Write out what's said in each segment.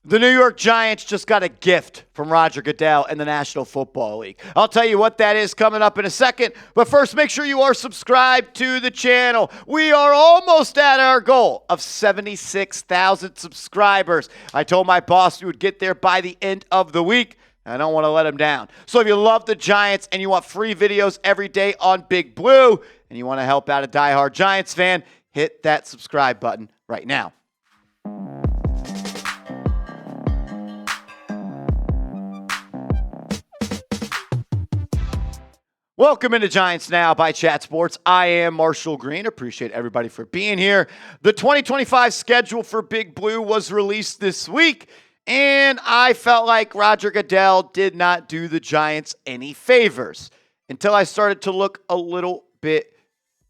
The New York Giants just got a gift from Roger Goodell and the National Football League. I'll tell you what that is coming up in a second, but first make sure you are subscribed to the channel. We are almost at our goal of 76,000 subscribers. I told my boss we would get there by the end of the week. I don't want to let him down. So if you love the Giants and you want free videos every day on Big Blue and you want to help out a diehard Giants fan, hit that subscribe button right now. Welcome into Giants Now by Chat Sports. I am Marshall Green. Appreciate everybody for being here. The 2025 schedule for Big Blue was released this week, and I felt like Roger Goodell did not do the Giants any favors until I started to look a little bit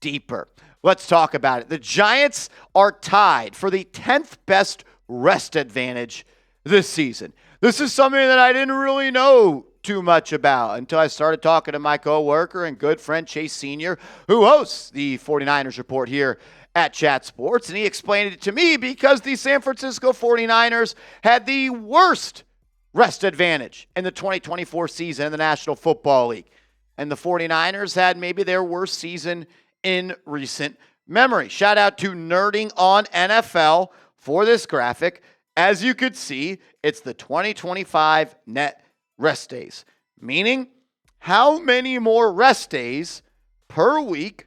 deeper. Let's talk about it. The Giants are tied for the 10th best rest advantage this season. This is something that I didn't really know too much about until I started talking to my coworker and good friend Chase Sr., who hosts the 49ers Report here at Chat Sports, and he explained it to me because the San Francisco 49ers had the worst rest advantage in the 2024 season in the National Football League, and the 49ers had maybe their worst season in recent memory. Shout out to Nerding on NFL for this graphic. As you could see, it's the 2025 net rest days, meaning how many more rest days per week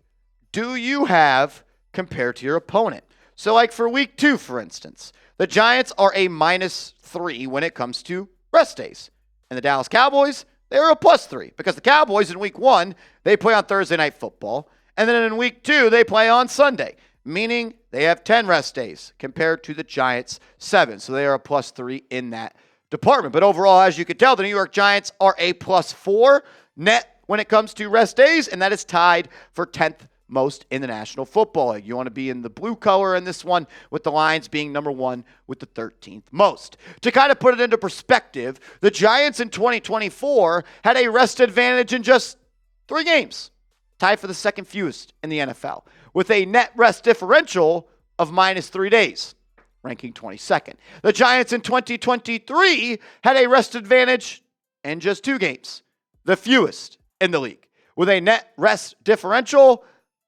do you have compared to your opponent? So like for week 2, for instance, the Giants are a -3 when it comes to rest days. And the Dallas Cowboys, they're a +3 because the Cowboys in week 1, they play on Thursday Night Football. And then in week 2, they play on Sunday, meaning they have 10 rest days compared to the Giants' 7. So they are a +3 in that department. But overall, as you can tell, the New York Giants are a +4 net when it comes to rest days, and that is tied for 10th most in the National Football League. You want to be in the blue color in this one, with the Lions being number 1 with the 13th most. To kind of put it into perspective, the Giants in 2024 had a rest advantage in just 3 games, tied for the second fewest in the NFL, with a net rest differential of -3 days. Ranking 22nd. The Giants in 2023 had a rest advantage in just 2 games, the fewest in the league, with a net rest differential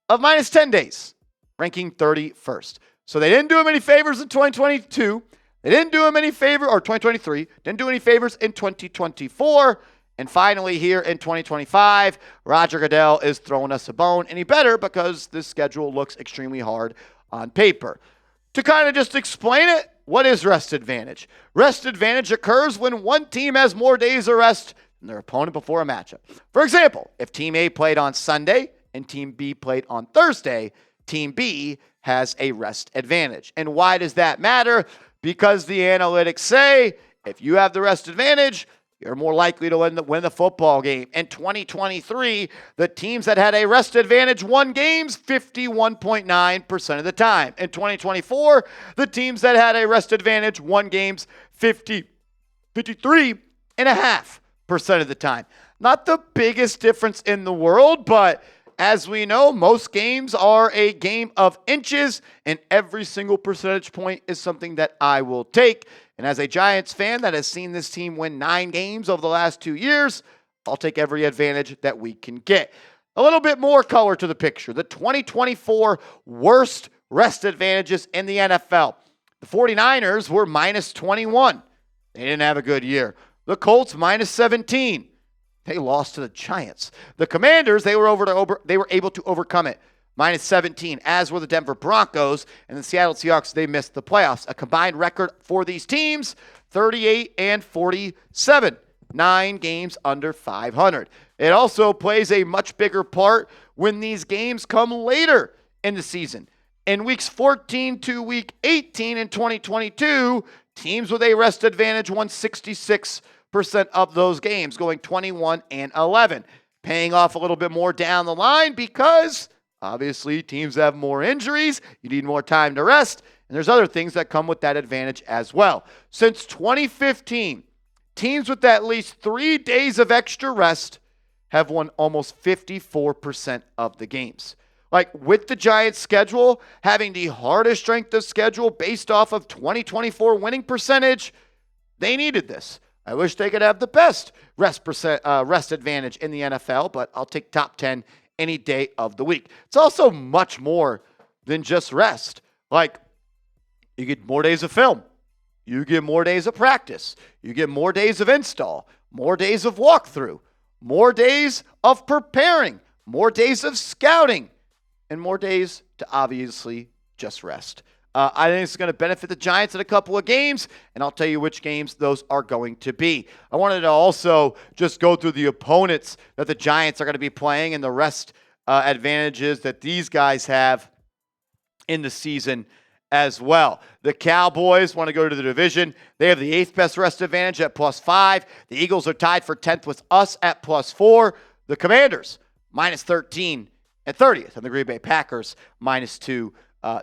of -10 days, ranking 31st. So they didn't do him any favors in 2022. They didn't do him any favor, or 2023, didn't do any favors in 2024. And finally, here in 2025, Roger Goodell is throwing us a bone, and he better, because this schedule looks extremely hard on paper. To kind of just explain it, what is rest advantage? Rest advantage occurs when one team has more days of rest than their opponent before a matchup. For example, if Team A played on Sunday and Team B played on Thursday, Team B has a rest advantage. And why does that matter? Because the analytics say if you have the rest advantage, you're more likely to win the football game. In 2023, the teams that had a rest advantage won games 51.9% of the time. In 2024, the teams that had a rest advantage won games 53.5% of the time. Not the biggest difference in the world, but as we know, most games are a game of inches, and every single percentage point is something that I will take. And as a Giants fan that has seen this team win 9 games over the last 2 years, I'll take every advantage that we can get. A little bit more color to the picture. The 2024 worst rest advantages in the NFL. The 49ers were -21. They didn't have a good year. The Colts -17. They lost to the Giants. The Commanders, they were able to overcome it. -17, as were the Denver Broncos, and the Seattle Seahawks, they missed the playoffs. A combined record for these teams, 38-47, 9 games under 500. It also plays a much bigger part when these games come later in the season. In weeks 14 to week 18 in 2022, teams with a rest advantage won 66% of those games, going 21-11, paying off a little bit more down the line because obviously, teams have more injuries. You need more time to rest. And there's other things that come with that advantage as well. Since 2015, teams with at least 3 days of extra rest have won almost 54% of the games. Like with the Giants' schedule, having the hardest strength of schedule based off of 2024 winning percentage, They needed this. I wish they could have the best rest advantage in the NFL, but I'll take top 10 any day of the week. It's also much more than just rest. Like, you get more days of film. You get more days of practice. You get more days of install, more days of walkthrough, more days of preparing, more days of scouting, and more days to obviously just rest. I think it's going to benefit the Giants in a couple of games, and I'll tell you which games those are going to be. I wanted to also just go through the opponents that the Giants are going to be playing and the rest advantages that these guys have in the season as well. The Cowboys want to go to the division. They have the 8th best rest advantage at +5. The Eagles are tied for 10th with us at +4. The Commanders, -13 at 30th. And the Green Bay Packers, -2.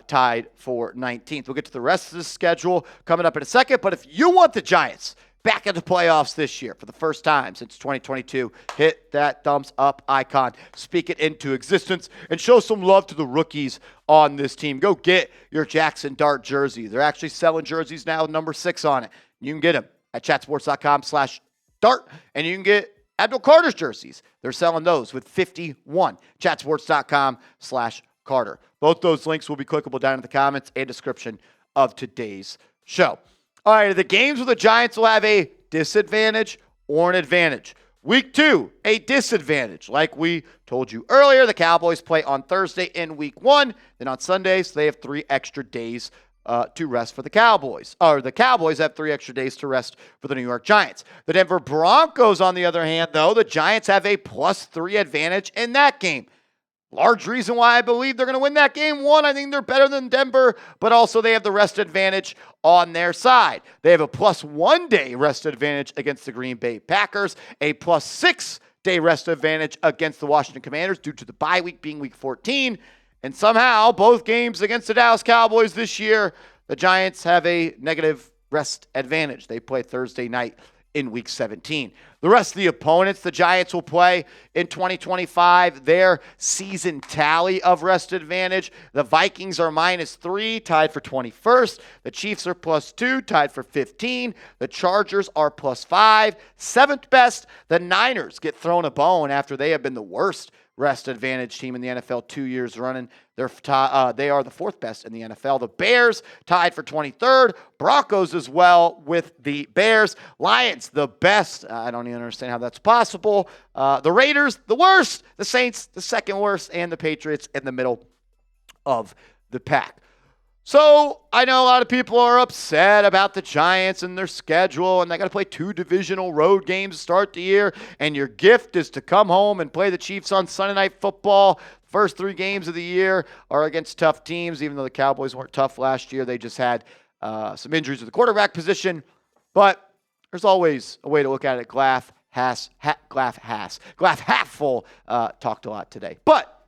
Tied for 19th. We'll get to the rest of the schedule coming up in a second. But if you want the Giants back in the playoffs this year for the first time since 2022, hit that thumbs up icon, speak it into existence, and show some love to the rookies on this team. Go get your Jackson Dart jersey. They're actually selling jerseys now with number 6 on it. You can get them at chatsports.com/dart, and you can get Abdul Carter's jerseys. They're selling those with 51. chatsports.com/Carter. Both those links will be clickable down in the comments and description of today's show. All right, the games with the Giants will have a disadvantage or an advantage. Week 2, a disadvantage. Like we told you earlier, the Cowboys play on Thursday in Week 1. Then on Sundays, they have 3 extra days to rest for the Cowboys. Or the Cowboys have 3 extra days to rest for the New York Giants. The Denver Broncos, on the other hand, though, the Giants have a +3 advantage in that game. Large reason why I believe they're going to win that game. One, I think they're better than Denver, but also they have the rest advantage on their side. They have a +1 day rest advantage against the Green Bay Packers, a +6 day rest advantage against the Washington Commanders due to the bye week being week 14. And somehow, both games against the Dallas Cowboys this year, the Giants have a negative rest advantage. They play Thursday night in week 17. The rest of the opponents the Giants will play in 2025, their season tally of rest advantage. The Vikings are -3, tied for 21st. The Chiefs are +2, tied for 15. The Chargers are +5, 7th best. The Niners get thrown a bone after they have been the worst rest advantage team in the NFL 2 years running. They are the 4th best in the NFL. The Bears tied for 23rd. Broncos as well with the Bears. Lions, the best. I don't even understand how that's possible. The Raiders, the worst. The Saints, the 2nd worst. And the Patriots in the middle of the pack. So I know a lot of people are upset about the Giants and their schedule, and they got to play 2 divisional road games to start the year, and your gift is to come home and play the Chiefs on Sunday Night Football. First 3 games of the year are against tough teams, even though the Cowboys weren't tough last year. They just had some injuries at the quarterback position. But there's always a way to look at it. Glass half full. Talked a lot today. But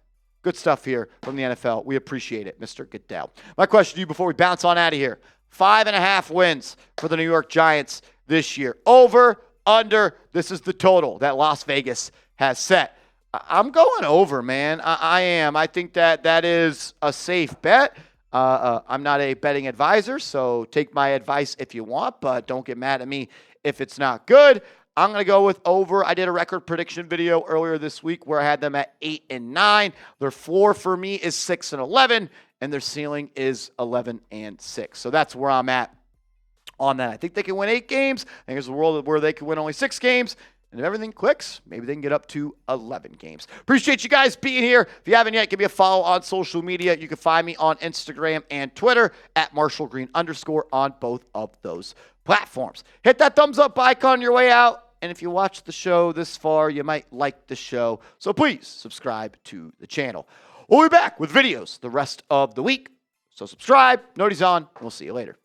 good stuff here from the NFL. We appreciate it, Mr. Goodell. My question to you before we bounce on out of here. 5.5 wins for the New York Giants this year. Over, under, this is the total that Las Vegas has set. I'm going over, man. I am. I think that is a safe bet. I'm not a betting advisor, so take my advice if you want, but don't get mad at me if it's not good. I'm going to go with over. I did a record prediction video earlier this week where I had them at 8-9. Their floor for me is 6-11, and their ceiling is 11-6. So that's where I'm at on that. I think they can win 8 games. I think there's a world where they can win only 6 games. And if everything clicks, maybe they can get up to 11 games. Appreciate you guys being here. If you haven't yet, give me a follow on social media. You can find me on Instagram and Twitter at @MarshallGreen_ on both of those platforms. Hit that thumbs up icon on your way out. And if you watch the show this far, you might like the show. So please subscribe to the channel. We'll be back with videos the rest of the week. So subscribe, notice on, and we'll see you later.